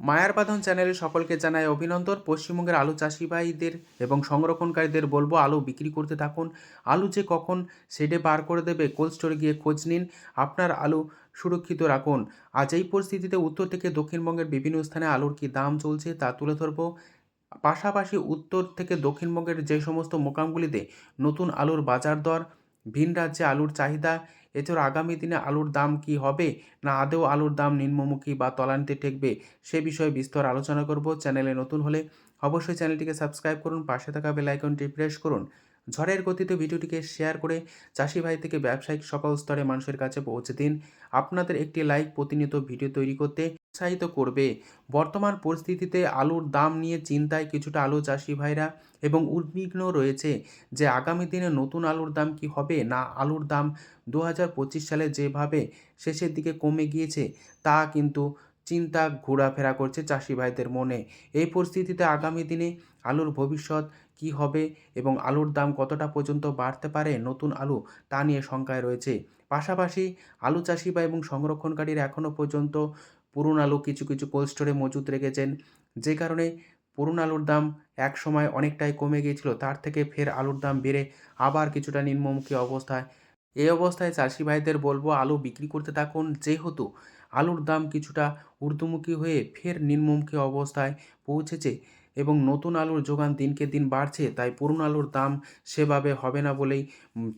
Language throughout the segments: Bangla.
মায়ার বাঁধন চ্যানেলে সকলকে জানাই অভিনন্দন। পশ্চিমবঙ্গের আলু চাষি ভাইদের এবং সংরক্ষণকারীদের বলবো, আলু বিক্রি করতে থাকুন। আলু যে কখন শেডে বার করে দেবে, কোল্ড স্টোরে গিয়ে খোঁজ নিন। আপনার আলু সুরক্ষিত রাখুন। আজ এই পরিস্থিতিতে উত্তর থেকে দক্ষিণবঙ্গের বিভিন্ন স্থানে আলুর কী দাম চলছে তা তুলে ধরবো। পাশাপাশি উত্তর থেকে দক্ষিণবঙ্গের যে সমস্ত মোকামগুলিতে নতুন আলুর বাজার দর, ভিন রাজ্যে আলুর চাহিদা, এছাড়া আগামী দিনে আলুর দাম কি হবে, না আদৌ আলুর দাম নিম্নমুখী বা তলানিতে ঠেকবে, সে বিষয়ে বিস্তর আলোচনা করব। চ্যানেলে নতুন হলে অবশ্যই চ্যানেলটিকে সাবস্ক্রাইব করুন, পাশে থাকা বেল আইকনটি প্রেস করুন। ঝড়ের গতিতে ভিডিওটিকে শেয়ার করে চাষি ভাই থেকে ব্যবসায়িক সকল স্তরে মানুষের কাছে পৌঁছে দিন। আপনাদের একটি লাইক প্রতিনিয়ত ভিডিও তৈরি করতে উৎসাহিত করবে। বর্তমান পরিস্থিতিতে আলুর দাম নিয়ে চিন্তায় কিছুটা আলু চাষি ভাইরা এবং উদ্বিগ্ন রয়েছে যে আগামী দিনে নতুন আলুর দাম কি হবে, না আলুর দাম 2025 সালে যেভাবে শেষের দিকে কমে গিয়েছে তা কিন্তু চিন্তা ঘোরাফেরা করছে চাষি ভাইদের মনে। এই পরিস্থিতিতে আগামী দিনে আলুর ভবিষ্যৎ কি হবে এবং আলুর দাম কতটা পর্যন্ত বাড়তে পারে নতুন আলু, তা নিয়ে শঙ্কায় রয়েছে। পাশাপাশি আলু চাষি বা এবং সংরক্ষণকারীরা এখনও পর্যন্ত পুরনো আলু কিছু কিছু কোল্ড স্টোরে মজুত রেখেছেন, যে কারণে পুরনো আলুর দাম একসময় অনেকটাই কমে গিয়েছিল, তার থেকে ফের আলুর দাম বেড়ে আবার কিছুটা নিম্নমুখী অবস্থায়। এই অবস্থায় চাষি ভাইদের বলবো, আলু বিক্রি করতে থাকুন, যেহেতু আলুর দাম কিছুটা ঊর্ধ্বমুখী হয়ে ফের নিম্নমুখী অবস্থায় পৌঁছেছে এবং নতুন আলুর যোগান দিনকে দিন বাড়ছে, তাই পুরনো আলুর দাম সেভাবে হবে না বলেই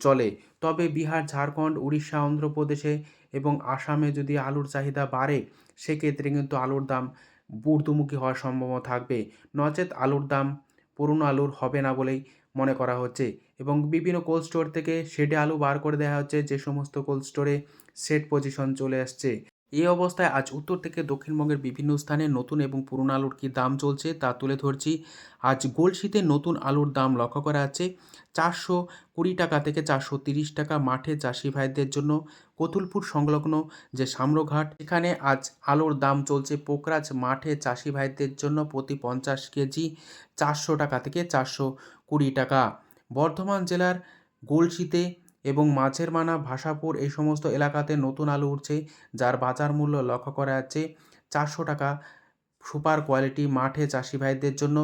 চলে। তবে বিহার, ঝাড়খণ্ড, উড়িষ্যা, অন্ধ্রপ্রদেশে এবং আসামে যদি আলুর চাহিদা বাড়ে, সেক্ষেত্রে কিন্তু আলুর দাম ঊর্ধ্বমুখী হওয়ার সম্ভাবনা থাকবে। নচেৎ আলুর দাম পুরনো আলুর হবে না বলেই মনে করা হচ্ছে এবং বিভিন্ন কোল্ড স্টোর থেকে শেডে আলু বার করে দেওয়া হচ্ছে, যে সমস্ত কোল্ড স্টোরে শেড পজিশন চলে আসছে। এই অবস্থায় আজ উত্তর থেকে দক্ষিণবঙ্গের বিভিন্ন স্থানে নতুন এবং পুরনো আলুর কী দাম চলছে তা তুলে ধরছি। আজ গলসিতে নতুন আলুর দাম লক্ষ্য করা যাচ্ছে 420 টাকা থেকে 430 টাকা মাঠে চাষি ভাইদের জন্য। কতুলপুর সংলগ্ন যে সাম্রঘাট, এখানে আজ আলুর দাম চলছে পোকরাজ মাঠে চাষি ভাইদের জন্য প্রতি 50 কেজি 400 টাকা থেকে 420 টাকা। বর্ধমান জেলার গলসিতে এবং মাঝের মানা, ভাষাপুর এই সমস্ত এলাকাতে নতুন আলু উঠছে, যার বাজার মূল্য লক্ষ্য করা যাচ্ছে 400 টাকা সুপার কোয়ালিটি মাঠে চাষি ভাইদের জন্য।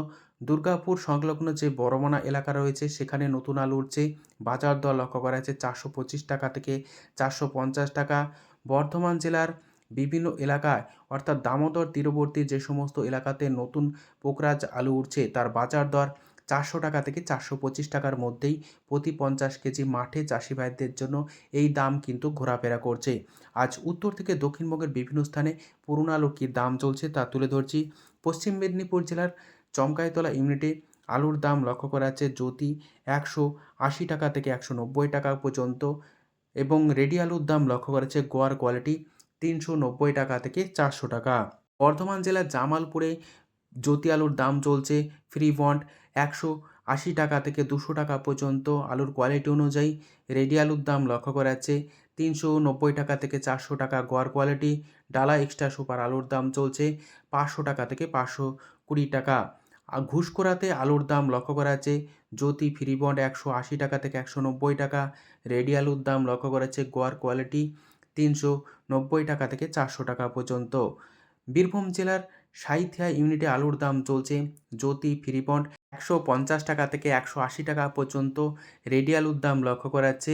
দুর্গাপুর সংলগ্ন যে বড়মানা এলাকা রয়েছে, সেখানে নতুন আলু উঠছে, বাজার দর লক্ষ্য করা যাচ্ছে 425 টাকা থেকে 450 টাকা। বর্ধমান জেলার বিভিন্ন এলাকায় অর্থাৎ দামোদর তীরবর্তী যে সমস্ত এলাকাতে নতুন পোকরাজ আলু উঠছে, তার বাজার দর 400 টাকা থেকে 425 টাকার মধ্যেই প্রতি 50 কেজি মাঠে চাষি ভাইদের জন্য এই দাম কিন্তু ঘোরাফেরা করছে। আজ উত্তর থেকে দক্ষিণবঙ্গের বিভিন্ন স্থানে পুরনো আলুর কী দাম চলছে তা তুলে ধরছি। পশ্চিম মেদিনীপুর জেলার চমকাইতলা ইউনিটে আলুর দাম লক্ষ্য করা যাচ্ছে জ্যোতি 180 টাকা থেকে 190 টাকা পর্যন্ত এবং রেডি আলুর দাম লক্ষ্য করা যাচ্ছে গোয়ার কোয়ালিটি 390 টাকা থেকে 400 টাকা। বর্ধমান জেলার জামালপুরে জ্যোতি আলুর দাম চলছে ফ্রি বন্ড 180 টাকা থেকে 200 টাকা পর্যন্ত আলুর কোয়ালিটি অনুযায়ী। রেডি আলুর দাম লক্ষ্য করা যাচ্ছে 390 টাকা থেকে 400 টাকা গোয়ার কোয়ালিটি। ডালা এক্সট্রা সুপার আলুর দাম চলছে 500 টাকা থেকে 520 টাকা। ঘুষকোড়াতে আলুর দাম লক্ষ্য করা যাচ্ছে জ্যোতি ফ্রি বন্ড 180 টাকা থেকে 190 টাকা। রেডি আলুর দাম লক্ষ্য করা যাচ্ছে গোয়ার কোয়ালিটি 390 টাকা থেকে 400 টাকা পর্যন্ত। বীরভূম জেলার সাঁইথিয়া ইউনিটে আলুর দাম চলছে জ্যোতি ফ্রি বন্ড 150 টাকা থেকে 180 টাকা পর্যন্ত। রেডি আলুর দাম লক্ষ্য করা যাচ্ছে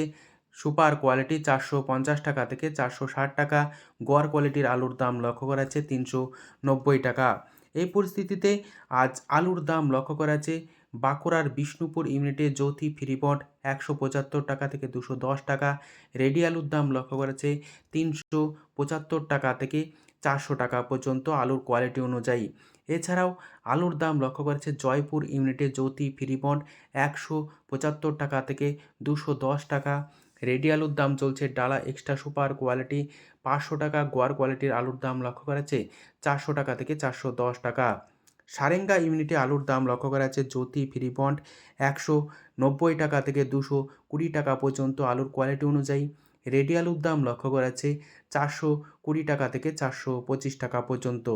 সুপার কোয়ালিটি 450 টাকা থেকে 460 টাকা। গোয়ার কোয়ালিটির আলুর দাম লক্ষ্য করা যাচ্ছে 390 টাকা। এই পরিস্থিতিতে আজ আলুর দাম লক্ষ্য করা যাচ্ছে বাঁকুড়ার বিষ্ণুপুর ইউনিটে জ্যোতি ফ্রি বন্ড 175 টাকা থেকে 210 টাকা। রেডি আলুর দাম লক্ষ্য করা যাচ্ছে 375 টাকা থেকে 400 টাকা পর্যন্ত আলুর কোয়ালিটি অনুযায়ী। এছাড়াও আলুর দাম লক্ষ্য করা যাচ্ছে জয়পুর ইউনিটে জ্যোতি ফ্রি বন্ড 175 টাকা থেকে 210 টাকা। রেডি আলুর দাম চলছে ডালা এক্সট্রা সুপার কোয়ালিটি 500 টাকা। গোয়ার কোয়ালিটির আলুর দাম লক্ষ্য করা যাচ্ছে 400 টাকা থেকে 410 টাকা। সারেঙ্গা ইউনিটে আলুর দাম লক্ষ্য করা যাচ্ছে জ্যোতি ফ্রি বন্ড 190 টাকা থেকে 220 টাকা পর্যন্ত আলুর কোয়ালিটি অনুযায়ী। রেডি আলুর দাম লক্ষ্য করা যাচ্ছে 420 টাকা থেকে 425 টাকা পর্যন্ত।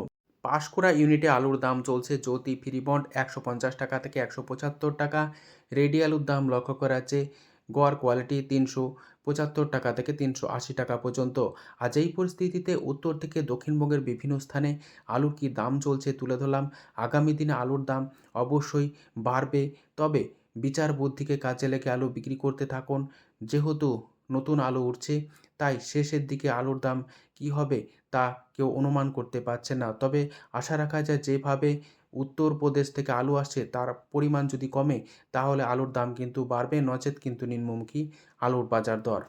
পাঁশকুড়া ইউনিটে আলুর দাম চলছে জ্যোতি ফ্রি বন্ড 150 টাকা থেকে 175 টাকা। রেডি আলুর দাম লক্ষ্য করা যাচ্ছে গোয়ার কোয়ালিটি টাকা থেকে 380 টাকা পর্যন্ত। আজ এই পরিস্থিতিতে উত্তর থেকে দক্ষিণবঙ্গের বিভিন্ন স্থানে আলুর কী দাম চলছে তুলে ধরলাম। আগামী দিনে আলুর দাম অবশ্যই বাড়বে, তবে বিচার বুদ্ধিকে কাজে লেগে আলু বিক্রি করতে থাকুন। যেহেতু নতুন আলু উঠছে, তাই শেষের দিকে আলুর দাম কী হবে তা কেউ অনুমান করতে পারছে না। তবে আশা রাখা যায় যেভাবে উত্তরপ্রদেশ থেকে আলু আসছে তার পরিমাণ যদি কমে, তাহলে আলুর দাম কিন্তু বাড়বে, নচেৎ কিন্তু নিম্নমুখী আলুর বাজার দর।